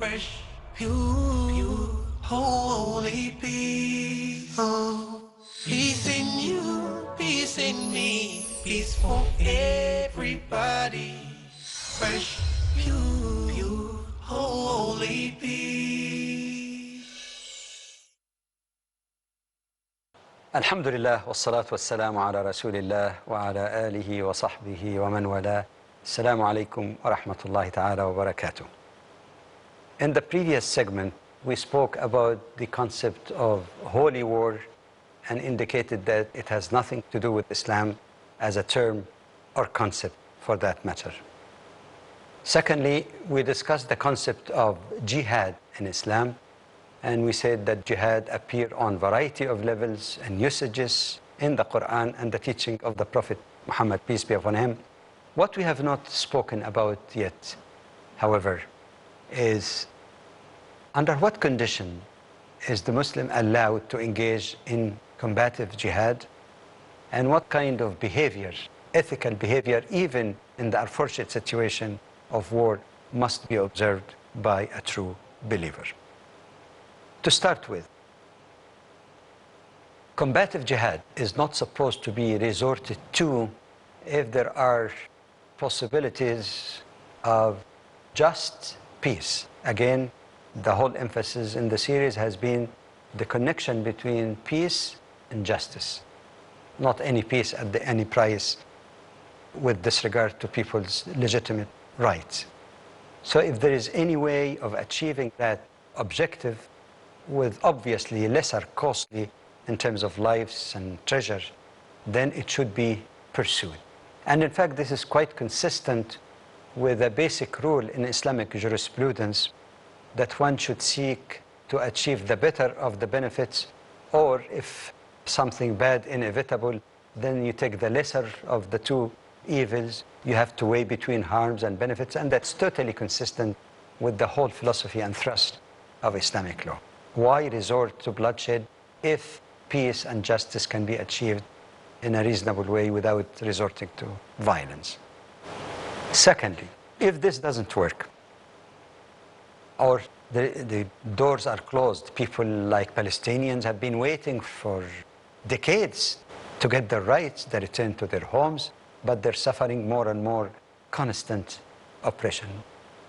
fresh, pure, holy peace. Oh, peace in you, peace in me, peace for everybody. Fresh, pure, holy peace. Alhamdulillah, wassalatu wassalamu ala rasulillah wa ala alihi wa sahbihi wa man wala. Assalamu alaikum wa rahmatullahi ta'ala wa barakatuh. In the previous segment, we spoke about the concept of holy war and indicated that it has nothing to do with Islam as a term or concept for that matter. Secondly, we discussed the concept of jihad in Islam, and we said that jihad appear on variety of levels and usages in the Quran and the teaching of the Prophet Muhammad, peace be upon him. What we have not spoken about yet, however, is under what condition is the Muslim allowed to engage in combative jihad, and what kind of behavior, ethical behavior, even in the unfortunate situation of war, must be observed by a true believer. To start with, combative jihad is not supposed to be resorted to if there are possibilities of just peace. Again, the whole emphasis in the series has been the connection between peace and justice. Not any peace at any price with disregard to people's legitimate rights. So if there is any way of achieving that objective with obviously lesser costly in terms of lives and treasure, then it should be pursued. And in fact, this is quite consistent with a basic rule in Islamic jurisprudence that one should seek to achieve the better of the benefits, or if something bad inevitable, then you take the lesser of the two evils. You have to weigh between harms and benefits, and that's totally consistent with the whole philosophy and thrust of Islamic law. Why resort to bloodshed if peace and justice can be achieved in a reasonable way without resorting to violence? Secondly, if this doesn't work, or the doors are closed, people like Palestinians have been waiting for decades to get their rights, they return to their homes, but they're suffering more and more constant oppression.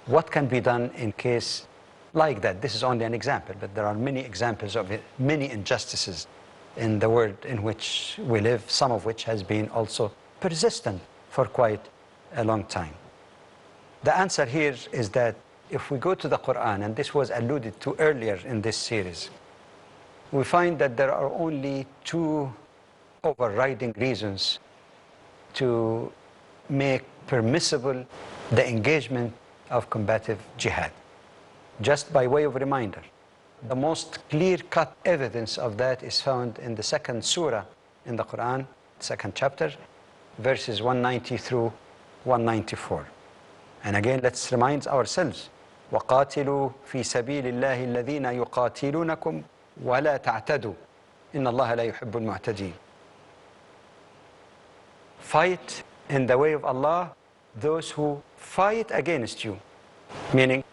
What can be done in case like that? This is only an example, but there are many examples of many injustices in the world in which we live, some of which has been also persistent for quite a long time. The answer here is that if we go to the Quran, and this was alluded to earlier in this series, we find that there are only two overriding reasons to make permissible the engagement of combative jihad. Just by way of reminder, the most clear-cut evidence of that is found in the second surah in the Quran, second chapter, verses 190 through 194. And again, let's remind ourselves, وَقَاتِلُوا فِي سَبِيلِ اللَّهِ الَّذِينَ يُقَاتِلُونَكُمْ وَلَا تَعْتَدُوا إِنَّ اللَّهَ لَا يُحِبُّ الْمُعْتَدِينَ. Fight in the way of Allah those who fight against you, meaning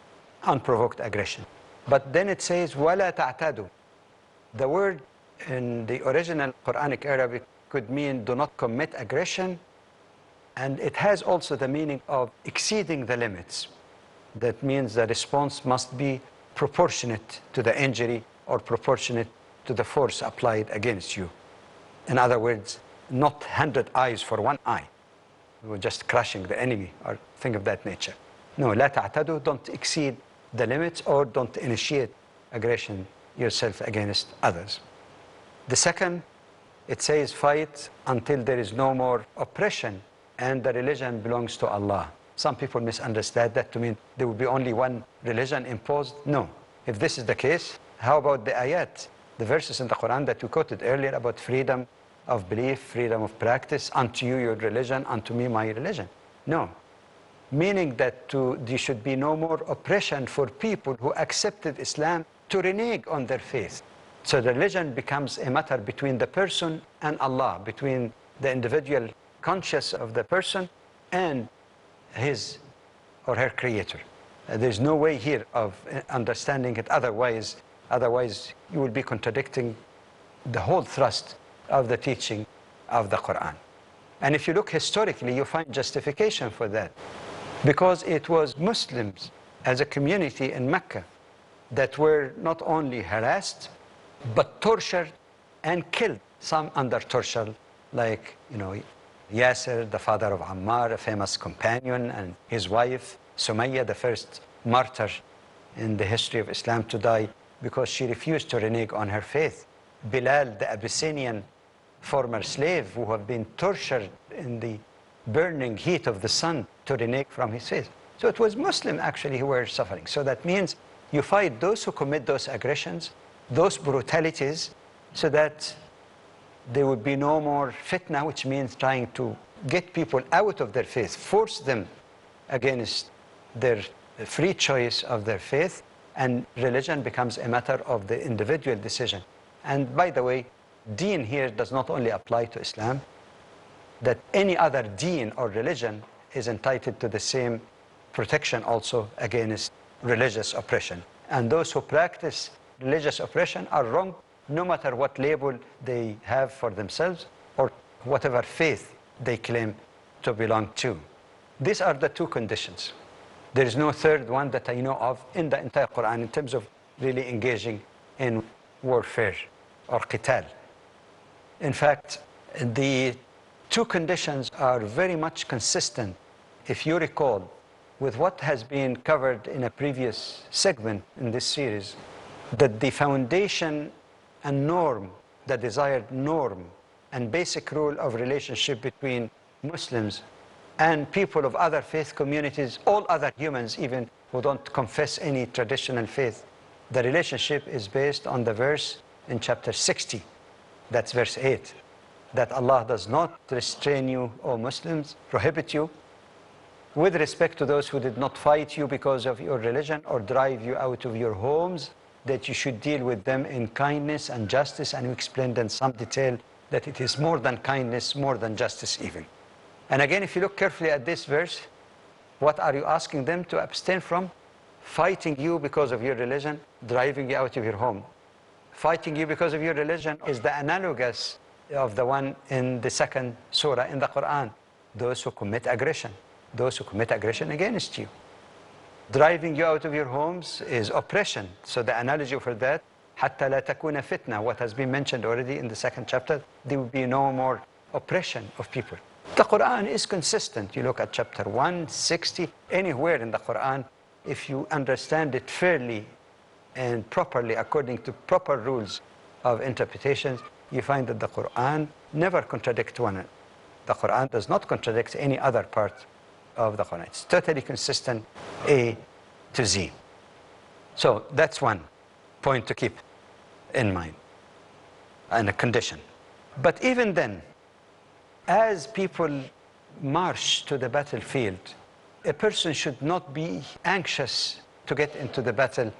unprovoked aggression. But then it says, وَلَا تَعْتَدُوا. The word in the original Quranic Arabic could mean do not commit aggression, and it has also the meaning of exceeding the limits. That means the response must be proportionate to the injury or proportionate to the force applied against you. In other words, not 100 eyes for one eye. We're just crushing the enemy or thing of that nature. No, لا تعتدوا, don't exceed the limits or don't initiate aggression yourself against others. The second, it says fight until there is no more oppression and the religion belongs to Allah. Some people misunderstand that to mean there will be only one religion imposed. No. If this is the case, how about the ayat, the verses in the Quran that we quoted earlier about freedom of belief, freedom of practice, unto you your religion, unto me my religion? No. Meaning that there should be no more oppression for people who accepted Islam to renege on their faith. So the religion becomes a matter between the person and Allah, between the individual conscious of the person and his or her creator. There's no way here of understanding it otherwise. Otherwise, you will be contradicting the whole thrust of the teaching of the Quran. And if you look historically, you find justification for that. Because it was Muslims as a community in Mecca that were not only harassed, but tortured and killed. Some under torture, like, Yasser, the father of Ammar, a famous companion, and his wife, Sumayya, the first martyr in the history of Islam to die because she refused to renege on her faith. Bilal, the Abyssinian former slave who have been tortured in the burning heat of the sun to renege from his faith. So it was Muslims actually who were suffering. So that means you fight those who commit those aggressions, those brutalities, so that there would be no more fitna, which means trying to get people out of their faith, force them against their free choice of their faith, and religion becomes a matter of the individual decision. And by the way, deen here does not only apply to Islam, that any other deen or religion is entitled to the same protection also against religious oppression. And those who practice religious oppression are wrong, no matter what label they have for themselves or whatever faith they claim to belong to. These are the two conditions. There is no third one that I know of in the entire Quran in terms of really engaging in warfare or qital. In fact, the two conditions are very much consistent, if you recall, with what has been covered in a previous segment in this series, that the foundation and norm, the desired norm and basic rule of relationship between Muslims and people of other faith communities, all other humans even who don't confess any traditional faith, the relationship is based on the verse in chapter 60, that's verse 8, that Allah does not restrain you, O Muslims, prohibit you, with respect to those who did not fight you because of your religion or drive you out of your homes, that you should deal with them in kindness and justice. And we explained in some detail that it is more than kindness, more than justice even. And again, if you look carefully at this verse, what are you asking them to abstain from? Fighting you because of your religion, driving you out of your home. Fighting you because of your religion is the analogous of the one in the second surah in the Quran, those who commit aggression. Those who commit aggression against you. Driving you out of your homes is oppression. So the analogy for that, حَتَّى لَا تَكُونَ فِتْنَةً, what has been mentioned already in the second chapter, there will be no more oppression of people. The Quran is consistent. You look at chapter 160, anywhere in the Quran, if you understand it fairly and properly according to proper rules of interpretations, you find that the Quran never contradicts one another. The Quran does not contradict any other part of the Quran. It's totally consistent, A to Z. So that's one point to keep in mind and a condition. But even then, as people march to the battlefield, a person should not be anxious to get into the battle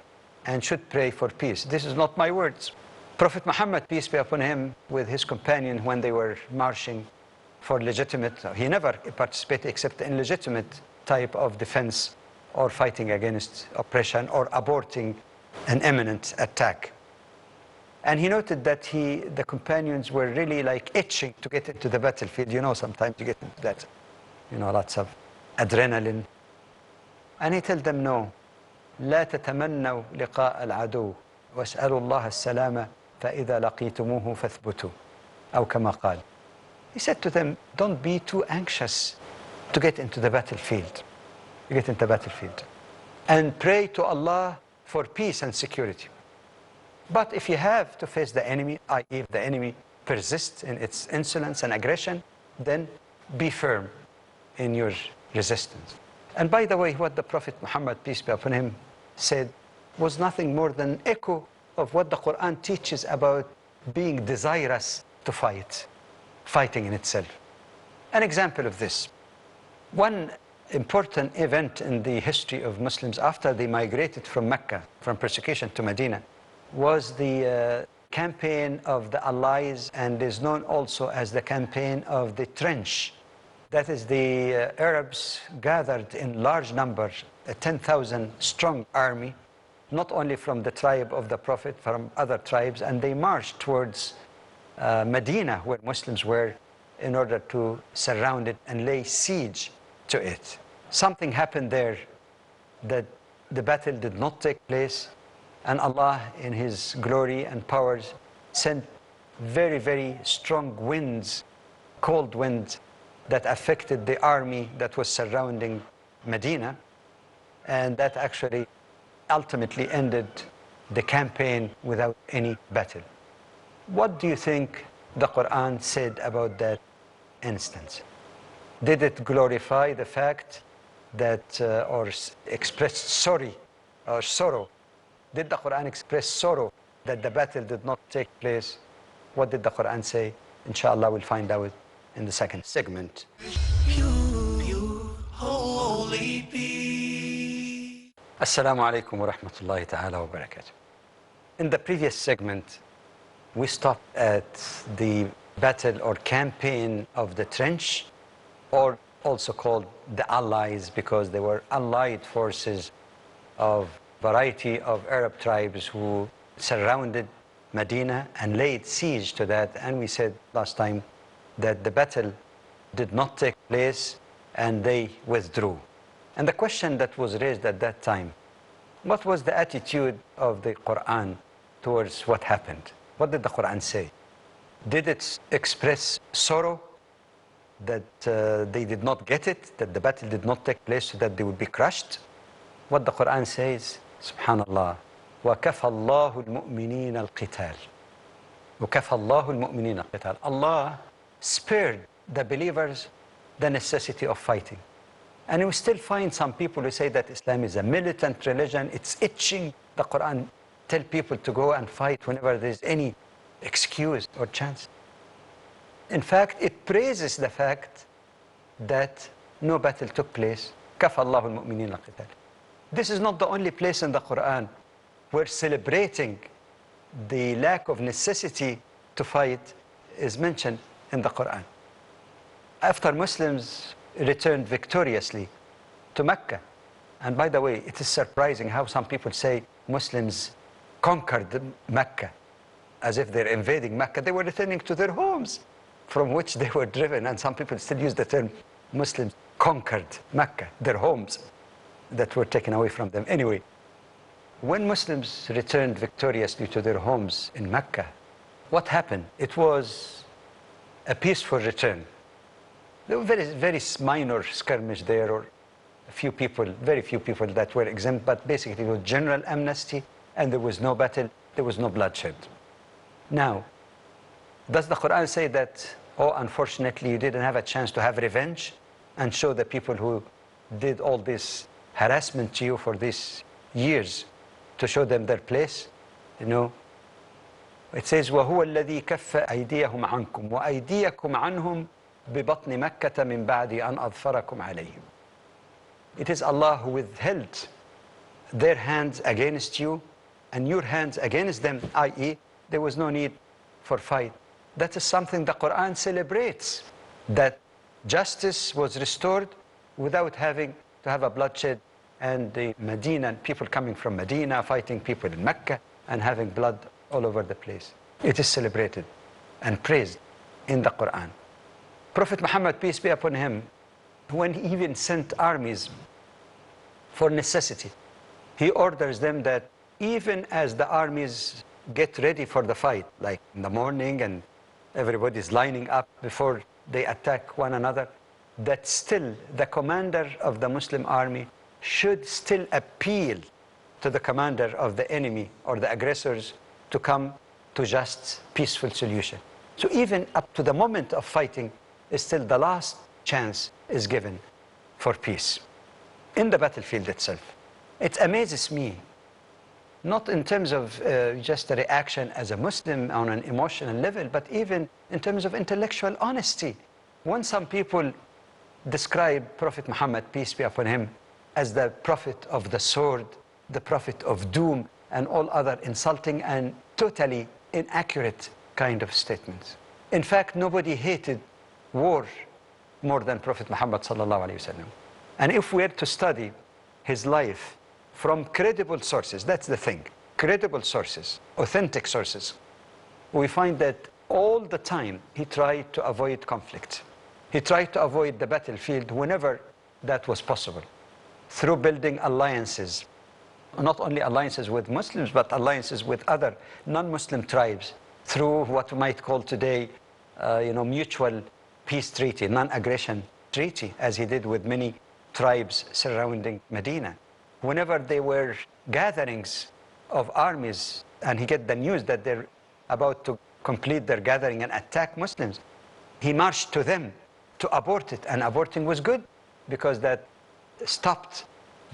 and should pray for peace. This is not my words. Prophet Muhammad, peace be upon him, with his companion when they were marching for legitimate, he never participated except in legitimate type of defense or fighting against oppression or aborting an imminent attack. And he noted that the companions were really like itching to get into the battlefield. You know, sometimes you get into that, lots of adrenaline. And he told them, no, لا تتمنوا لقاء العدو واسألوا الله السلامة فإذا لقيتموه فاثبتوا أو كما قال. He said to them, don't be too anxious to get into the battlefield. You get into the battlefield. And pray to Allah for peace and security. But if you have to face the enemy, i.e. if the enemy persists in its insolence and aggression, then be firm in your resistance. And by the way, what the Prophet Muhammad, peace be upon him, said was nothing more than an echo of what the Quran teaches about being desirous to fight. Fighting in itself. An example of this. One important event in the history of Muslims after they migrated from Mecca, from persecution to Medina, was the campaign of the Allies, and is known also as the campaign of the trench. That is, the Arabs gathered in large numbers, a 10,000 strong army, not only from the tribe of the Prophet, from other tribes, and they marched towards Medina, where Muslims were, in order to surround it and lay siege to it. Something happened there that the battle did not take place, and Allah, in His glory and powers, sent very, very strong winds, cold winds, that affected the army that was surrounding Medina, and that actually ultimately ended the campaign without any battle. What do you think the Quran said about that instance? Did it glorify the fact that, or express sorry or sorrow? Did the Quran express sorrow that the battle did not take place? What did the Quran say? Inshallah, we'll find out in the second segment. Holy peace. Assalamu alaikum wa rahmatullahi ta'ala wa barakatuh. In the previous segment, we stopped at the battle or campaign of the trench, or also called the Allies, because they were allied forces of variety of Arab tribes who surrounded Medina and laid siege to that. And we said last time that the battle did not take place and they withdrew. And the question that was raised at that time, what was the attitude of the Quran towards what happened? What did the Quran say? Did it express sorrow that they did not get it, that the battle did not take place so that they would be crushed? What the Quran says, subhanallah, وَكَفَى اللَّهُ الْمُؤْمِنِينَ الْقِتَالِ وَكَفَى اللَّهُ الْمُؤْمِنِينَ الْقِتَالِ. Allah spared the believers the necessity of fighting. And we still find some people who say that Islam is a militant religion, it's itching. The Quran tells people to go and fight whenever there's any excuse or chance. In fact, it praises the fact that no battle took place. كَفَى اللَّهُ الْمُؤْمِنِينَ الْقِتَالِ. This is not the only place in the Quran where celebrating the lack of necessity to fight is mentioned in the Quran. After Muslims returned victoriously to Mecca, and by the way, it is surprising how some people say Muslims conquered Mecca, as if they're invading Mecca. They were returning to their homes from which they were driven, and some people still use the term Muslims conquered Mecca, their homes that were taken away from them. Anyway, when Muslims returned victoriously to their homes in Mecca, what happened? It was a peaceful return. There were very minor skirmish there, or a few people, very few people that were exempt, but basically it was general amnesty, and there was no battle, there was no bloodshed. Now, does the Quran say that, oh, unfortunately, you didn't have a chance to have revenge and show the people who did all this harassment to you for these years, to show them their place? You know, it says, وَهُوَ الَّذِي كَفَّ أَيْدِيَهُمْ عَنْكُمْ وَأَيْدِيَكُمْ عَنْهُمْ بِبَطْنِ مَكَّةَ مِنْ بَعْدِ أَنْ أَظْفَرَكُمْ عَلَيْهِمْ. It is Allah who withheld their hands against you and your hands against them, i.e., there was no need for fight. That is something the Quran celebrates, that justice was restored without having to have a bloodshed, and the Medina, people coming from Medina fighting people in Mecca and having blood all over the place. It is celebrated and praised in the Quran. Prophet Muhammad, peace be upon him, when he even sent armies for necessity, he orders them that even as the armies get ready for the fight, like in the morning and everybody's lining up before they attack one another, that still the commander of the Muslim army should still appeal to the commander of the enemy or the aggressors to come to just peaceful solution. So even up to the moment of fighting, still the last chance is given for peace in the battlefield itself. It amazes me, not in terms of just a reaction as a Muslim on an emotional level, but even in terms of intellectual honesty. When some people describe Prophet Muhammad, peace be upon him, as the prophet of the sword, the prophet of doom, and all other insulting and totally inaccurate kind of statements. In fact, nobody hated war more than Prophet Muhammad sallallahu alaihi wasallam. And if we are to study his life from credible sources, that's the thing, credible sources, authentic sources, we find that all the time he tried to avoid conflict. He tried to avoid the battlefield whenever that was possible, through building alliances, not only alliances with Muslims, but alliances with other non-Muslim tribes, through what we might call today, mutual peace treaty, non-aggression treaty, as he did with many tribes surrounding Medina. Whenever there were gatherings of armies, and he get the news that they're about to complete their gathering and attack Muslims, he marched to them to abort it. And aborting was good, because that stopped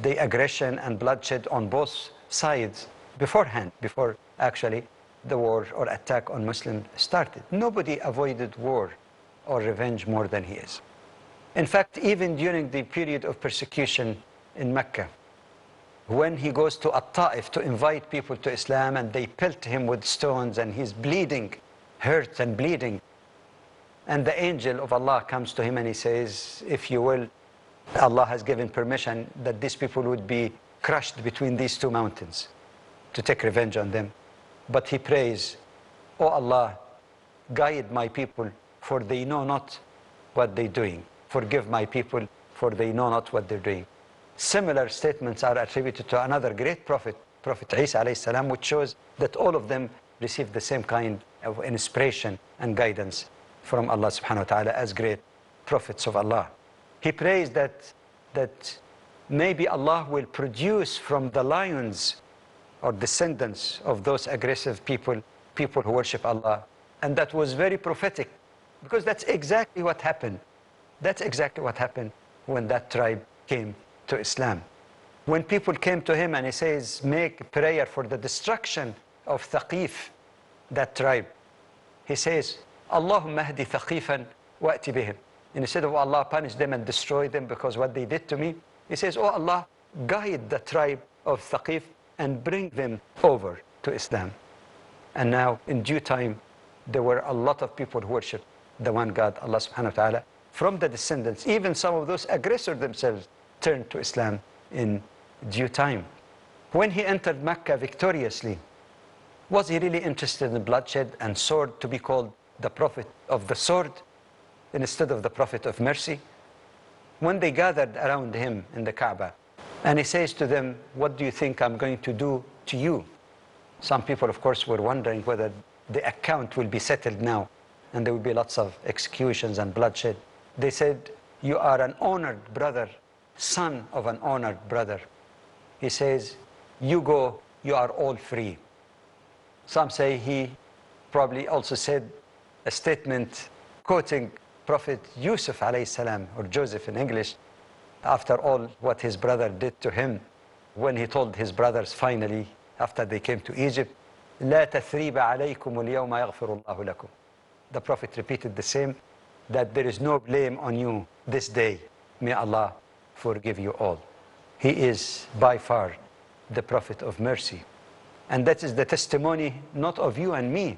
the aggression and bloodshed on both sides beforehand, before actually the war or attack on Muslims started. Nobody avoided war or revenge more than he is. In fact, even during the period of persecution in Mecca, when he goes to At-Ta'if to invite people to Islam, and they pelt him with stones and he's bleeding, hurt and bleeding, and the angel of Allah comes to him and he says, if you will, Allah has given permission that these people would be crushed between these two mountains to take revenge on them. But he prays, "O Allah, guide my people, for they know not what they're doing. Forgive my people, for they know not what they're doing." Similar statements are attributed to another great prophet, Prophet Isa alayhi salam, which shows that all of them received the same kind of inspiration and guidance from Allah subhanahu wa ta'ala as great prophets of Allah. He prays that maybe Allah will produce from the lions or descendants of those aggressive people who worship Allah. And that was very prophetic, because that's exactly what happened. That's exactly what happened when that tribe came to Islam. When people came to him and he says, make prayer for the destruction of Thaqif, that tribe, he says, Allahumma hdi Thaqifan wa'ti bihim. And instead of Allah punish them and destroy them because what they did to me, he says, oh Allah, guide the tribe of Thaqif and bring them over to Islam. And now, in due time, there were a lot of people who worship the one God, Allah subhanahu wa ta'ala, from the descendants. Even some of those aggressors themselves turned to Islam in due time. When he entered Mecca victoriously, was he really interested in bloodshed and sword, to be called the prophet of the sword instead of the prophet of mercy? When they gathered around him in the Kaaba, and he says to them, what do you think I'm going to do to you? Some people, of course, were wondering whether the account will be settled now and there will be lots of executions and bloodshed. They said, you are an honored brother, son of an honored brother. He says, you go, you are all free. Some say he probably also said a statement quoting Prophet Yusuf alayhi salam, or Joseph in English, after all what his brother did to him, when he told his brothers finally, after they came to Egypt, لا تثريب عليكم اليوم يغفر الله لكم. The Prophet repeated the same, that there is no blame on you this day. May Allah forgive you all. He is by far the Prophet of mercy. And that is the testimony not of you and me,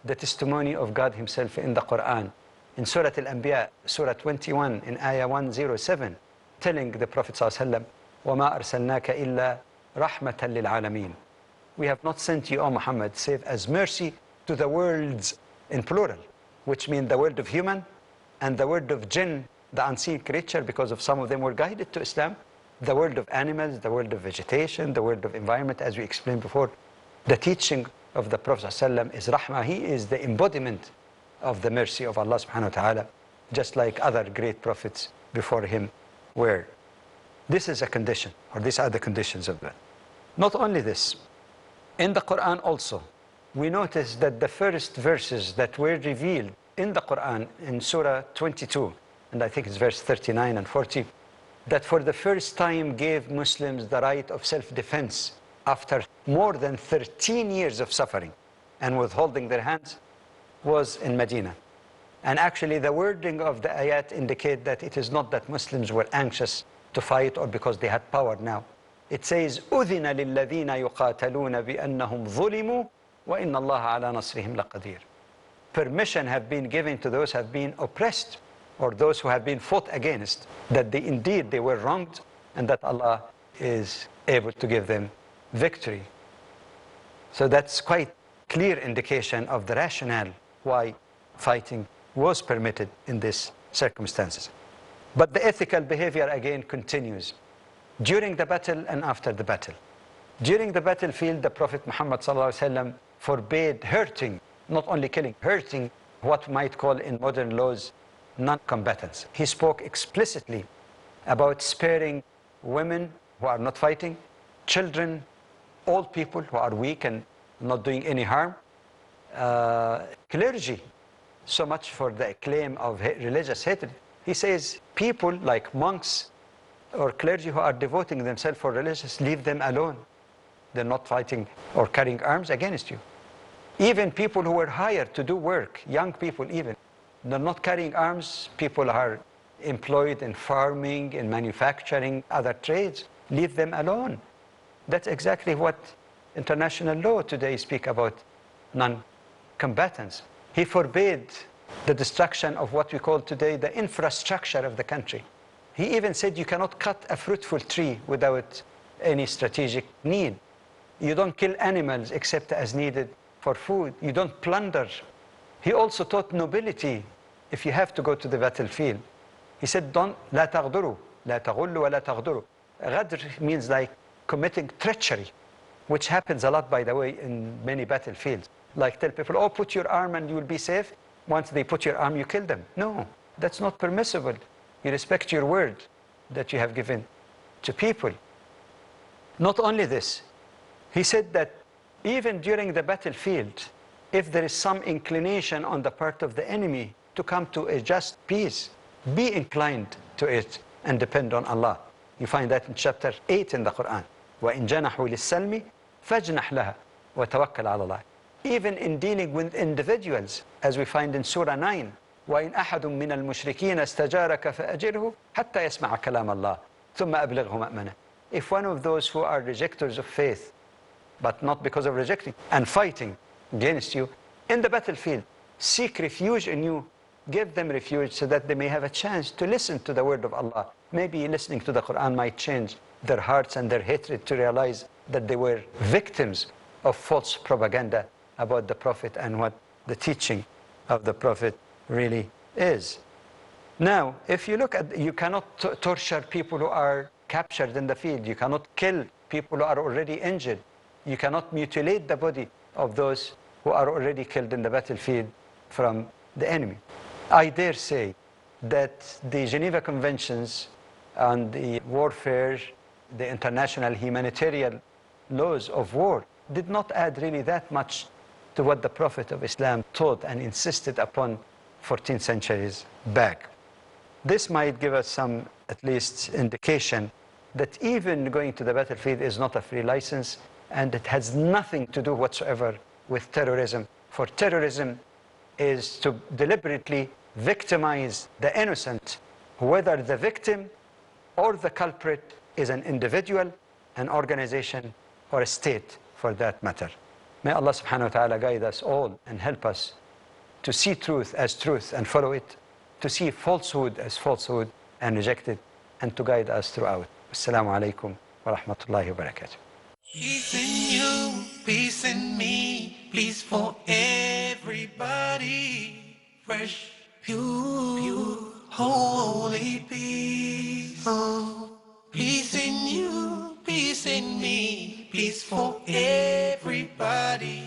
the testimony of God himself in the Quran. In Surah Al-Anbiya, Surah 21, in Ayah 107, telling the Prophet ﷺ, وَمَا أَرْسَلْنَاكَ إِلَّا رَحْمَةً لِلْعَالَمِينَ. We have not sent you, O Muhammad, save as mercy to the worlds, in plural, which mean the world of human and the world of jinn, the unseen creature, because of some of them were guided to Islam, the world of animals, the world of vegetation, the world of environment, as we explained before. The teaching of the Prophet ﷺ is rahmah. He is the embodiment of the mercy of Allah subhanahu wa ta'ala, just like other great prophets before him were. This is a condition, or these are the conditions of that. Not only this, in the Quran also, we notice that the first verses that were revealed in the Quran, in Surah 22, and I think it's verse 39 and 40, that for the first time gave Muslims the right of self-defense after more than 13 years of suffering and withholding their hands, was in Medina. And actually the wording of the ayat indicate that it is not that Muslims were anxious to fight or because they had power now. It says, أُذِنَ لِلَّذِينَ يُقَاتَلُونَ بِأَنَّهُمْ ظُلِمُوا وَإِنَّ اللَّهَ عَلَى نَصْرِهِمْ لَقَدِيرٌ. Permission have been given to those who have been oppressed, or those who have been fought against, that indeed they were wronged, and that Allah is able to give them victory. So that's quite clear indication of the rationale why fighting was permitted in these circumstances. But the ethical behavior again continues during the battle and after the battle. During the battlefield, the Prophet Muhammad ﷺ forbade hurting, not only killing, hurting what we might call in modern laws non-combatants. He spoke explicitly about sparing women who are not fighting, children, old people who are weak and not doing any harm, clergy, so much for the claim of religious hatred. He says people like monks or clergy who are devoting themselves for religious, leave them alone. They're not fighting or carrying arms against you. Even people who were hired to do work, young people even, they're not carrying arms. People are employed in farming, in manufacturing, other trades. Leave them alone. That's exactly what international law today speak about non-combatants. He forbade the destruction of what we call today the infrastructure of the country. He even said you cannot cut a fruitful tree without any strategic need. You don't kill animals except as needed for food. You don't plunder. He also taught nobility if you have to go to the battlefield. He said, لا تغدروا, لا تغلوا ولا تغدروا. Ghadr means like committing treachery, which happens a lot, by the way, in many battlefields. Like tell people, oh, put your arm and you will be safe. Once they put your arm, you kill them. No, that's not permissible. You respect your word that you have given to people. Not only this, he said that even during the battlefield, if there is some inclination on the part of the enemy to come to a just peace, be inclined to it and depend on Allah. You find that in chapter 8 in the Quran. وَإِن جَنَحُوا لِلسَّلْمِ فَاجْنَحْ لَهَا وَتَوَكَّلْ عَلَى اللَّهِ. Even in dealing with individuals, as we find in Surah 9, وَإِنْ أَحَدٌ مِّنَ الْمُشْرِكِينَ اسْتَجَارَكَ فَأَجِرْهُ حَتَّى يَسْمَعَ كَلَامَ اللَّهِ ثُمَّ أَبْلِغْهُ مَأْمَنَهُ. If one of those who are rejectors of faith, but not because of rejecting and fighting against you, in the battlefield, seek refuge in you, give them refuge so that they may have a chance to listen to the word of Allah. Maybe listening to the Quran might change their hearts and their hatred to realize that they were victims of false propaganda about the Prophet and what the teaching of the Prophet really is. Now, if you look at, you cannot torture people who are captured in the field. You cannot kill people who are already injured. You cannot mutilate the body of those who are already killed in the battlefield from the enemy. I dare say that the Geneva Conventions and the warfare, the international humanitarian laws of war, did not add really that much to what the Prophet of Islam taught and insisted upon 14 centuries back. This might give us some, at least, indication that even going to the battlefield is not a free license, and it has nothing to do whatsoever with terrorism. For terrorism is to deliberately victimize the innocent, whether the victim or the culprit is an individual, an organization, or a state for that matter. May Allah subhanahu wa ta'ala guide us all and help us to see truth as truth and follow it, to see falsehood as falsehood and reject it, and to guide us throughout. Assalamu alaikum wa rahmatullahi wa barakatuh. Peace in you, peace in me, peace for everybody. Fresh, pure, holy peace. Oh, peace in you, peace in me, peace for everybody.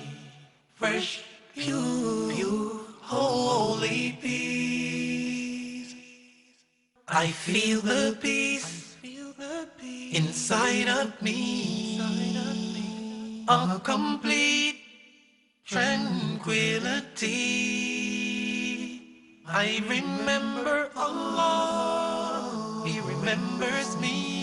Fresh, pure, holy peace. I feel the peace inside of me, a complete tranquility. I remember Allah, He remembers me.